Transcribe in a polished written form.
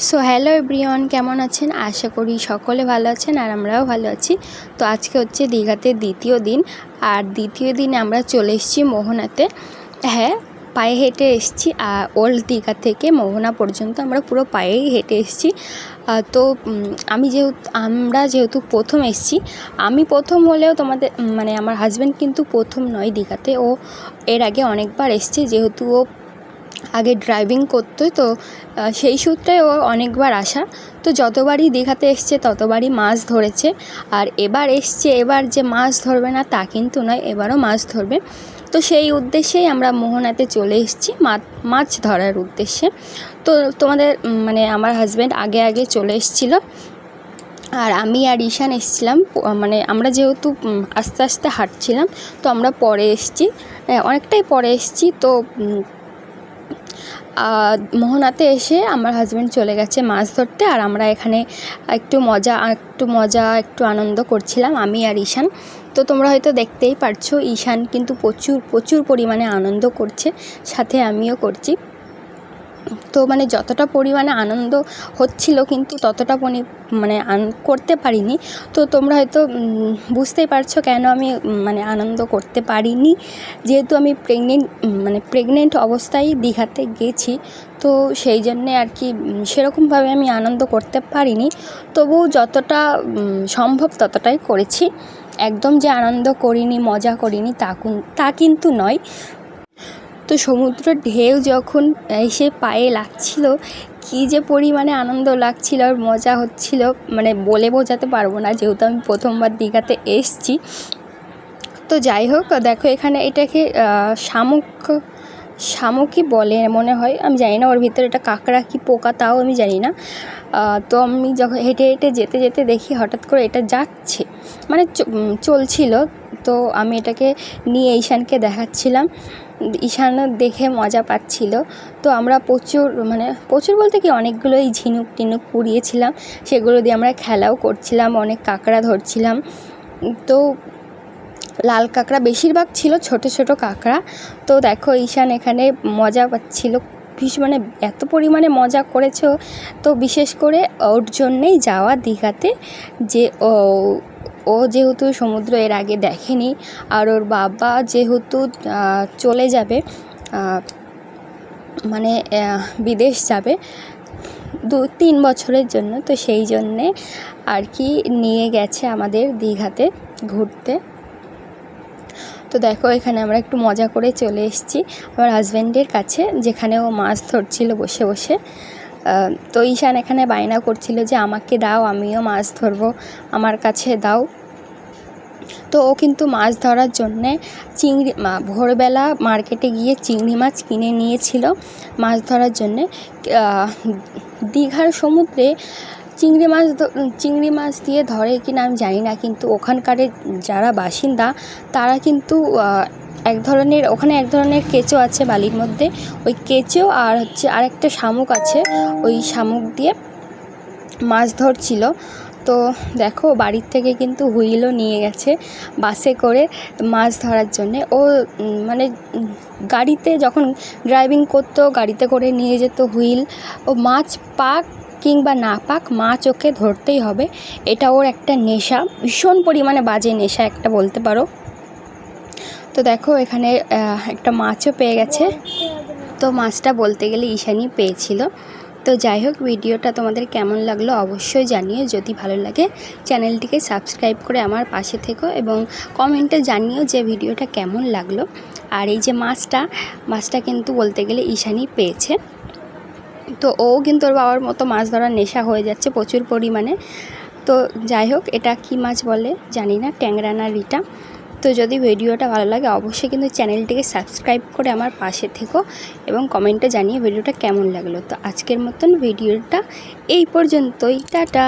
So hello everyone, কেমন আছেন? আশা করি সকলে ভালো আছেন আর আমরাও ভালো আছি। তো আজকে হচ্ছে দীঘাতে দ্বিতীয় দিন, আর দ্বিতীয় দিনে আমরা চলে এসেছি মোহনাতে। হ্যাঁ, পায়ে হেঁটে এসেছি। ওল্ড দীঘা থেকে মোহনা পর্যন্ত আমরা পুরো পায়েই হেঁটে এসেছি। তো আমরা যেহেতু প্রথম এসেছি, আমি প্রথম হলেও আমার হাজব্যান্ড কিন্তু প্রথম নয় দীঘাতে। ও এর আগে অনেকবার এসেছে, যেহেতু ও আগে ড্রাইভিং করতো। তো সেই সূত্রে ও অনেকবার আসা। তো যতবারই দীঘাতে এসছে ততবারই মাছ ধরেছে। আর এবার এসছে, এবার যে মাছ ধরবে না তা কিন্তু নয়, এবারও মাছ ধরবে। তো সেই উদ্দেশ্যেই আমরা মোহনাতে চলে এসেছি, মাছ ধরার উদ্দেশ্যে। তো আমার হাজব্যান্ড আগে চলে এসেছিলো, আর আমি আর ঈশান এসেছিলাম। আমরা যেহেতু আস্তে আস্তে হাঁটছিলাম, তো আমরা পরে এসেছি, অনেকটাই পরে এসেছি। তো মোহনাতে এসে আমার হাজব্যান্ড চলে গেছে মাছ ধরতে, আর আমরা এখানে একটু আনন্দ করছিলাম, আমি আর ঈশান। তো তোমরা হয়তো দেখতেই পারছো, ঈশান কিন্তু প্রচুর পরিমাণে আনন্দ করছে, সাথে আমিও করছি। তো যতটা পরিমাণে আনন্দ হচ্ছিল, কিন্তু ততটা করতে পারিনি। তো তোমরা হয়তো বুঝতেই পারছো কেন আমি আনন্দ করতে পারিনি, যেহেতু আমি প্রেগনেন্ট অবস্থায় দীঘাতে গেছি। তো সেই জন্যে আর কি সেরকমভাবে আমি আনন্দ করতে পারিনি। তবু যতটা সম্ভব ততটাই করেছি। একদম যে আনন্দ করিনি, মজা করিনি তা কিন্তু নয়। তো সমুদ্র ঢেউ যখন এসে পায়ে লাগছিল, কী যে পরিমাণে আনন্দ লাগছিল আর মজা হচ্ছিল, বলে বোঝাতে পারবো না, যেহেতু আমি প্রথমবার দীঘাতে এসেছি। তো যাই হোক, দেখো এখানে এটাকে শামুকই বলে মনে হয়, আমি জানি না ওর ভিতরে এটা কাঁকড়া কি পোকা তাও আমি জানি না। তো আমি যখন হেঁটে যেতে যেতে দেখি হঠাৎ করে এটা যাচ্ছে, চলছিল। তো আমি এটাকে নিয়ে ঈশানকে দেখাচ্ছিলাম, ঈশানও দেখে মজা পাচ্ছিল। তো আমরা প্রচুর বলতে কি অনেকগুলোই ঝিনুক টিনুক কুড়িয়েছিলাম, সেগুলো দিয়ে আমরা খেলাও করছিলাম, অনেক কাঁকড়া ধরছিলাম। তো লাল কাঁকড়া বেশিরভাগ ছিল, ছোট ছোট কাঁকড়া। তো দেখো ঈশান এখানে মজা পাচ্ছিল এত পরিমাণে মজা করেছে। তো বিশেষ করে ওর জন্যেই যাওয়া দীঘাতে, যে ও যেহেতু সমুদ্র এর আগে দেখেনি, আর ওর বাবা যেহেতু চলে যাবে, বিদেশ যাবে 2-3 বছরের জন্য। তো সেই জন্যে আর কি নিয়ে গেছে আমাদের দীঘাতে ঘুরতে। তো দেখো এখানে আমরা একটু মজা করে চলে এসেছি আমার হাজব্যান্ডের কাছে, যেখানে ও মাছ ধরছিল বসে বসে। তো ঈশান এখানে বায়না করছিল যে আমাকে দাও, আমিও মাছ ধরবো, আমার কাছে দাও। তো ও কিন্তু মাছ ধরার জন্যে ভোরবেলা মার্কেটে গিয়ে চিংড়ি মাছ কিনে নিয়েছিল মাছ ধরার জন্যে। দীঘার সমুদ্রে চিংড়ি মাছ দিয়ে ধরে কিনা আমি জানি না, কিন্তু ওখানকার যারা বাসিন্দা তারা কিন্তু ওখানে এক ধরনের কেঁচো আছে বালির মধ্যে, ওই কেঁচো আর আরেকটা শামুক আছে, ওই শামুক দিয়ে মাছ ধরছিল। তো দেখো বাড়ির থেকে কিন্তু হুইলও নিয়ে গেছে বাসে করে মাছ ধরার জন্যে। ও গাড়িতে যখন ড্রাইভিং করতো, গাড়িতে করে নিয়ে যেত হুইল। ও মাছ পাক কিংবা না পাক, মাছ ওকে ধরতেই হবে, এটা ওর একটা নেশা, ভীষণ পরিমাণে বাজে নেশা একটা বলতে পারো। তো দেখো এখানে একটা মাছও পেয়ে গেছে। তো মাছটা বলতে গেলে ঈশানই পেয়েছিল। তো যাই হোক, ভিডিওটা তোমাদের কেমন লাগলো অবশ্যই জানিও। যদি ভালো লাগে চ্যানেলটিকে সাবস্ক্রাইব করে আমার পাশে থেকো, এবং কমেন্টে জানিও যে ভিডিওটা কেমন লাগলো। আর এই যে মাছটা কিন্তু বলতে গেলে ঈশানই পেয়েছে। তো ও কিন্তু ওর বাবার মতো মাছ ধরার নেশা হয়ে যাচ্ছে প্রচুর পরিমাণে। তো যাই হোক, এটা কি মাছ বলে জানি না, ট্যাংরা না রিটা। তো যদি ভিডিওটা ভালো লাগে অবশ্যই কিন্তু চ্যানেলটিকে সাবস্ক্রাইব করে আমার পাশে থেকো, এবং কমেন্টে জানিয়ে ভিডিওটা কেমন লাগলো। তো আজকের মতন ভিডিওটা এই পর্যন্তই, টাটা।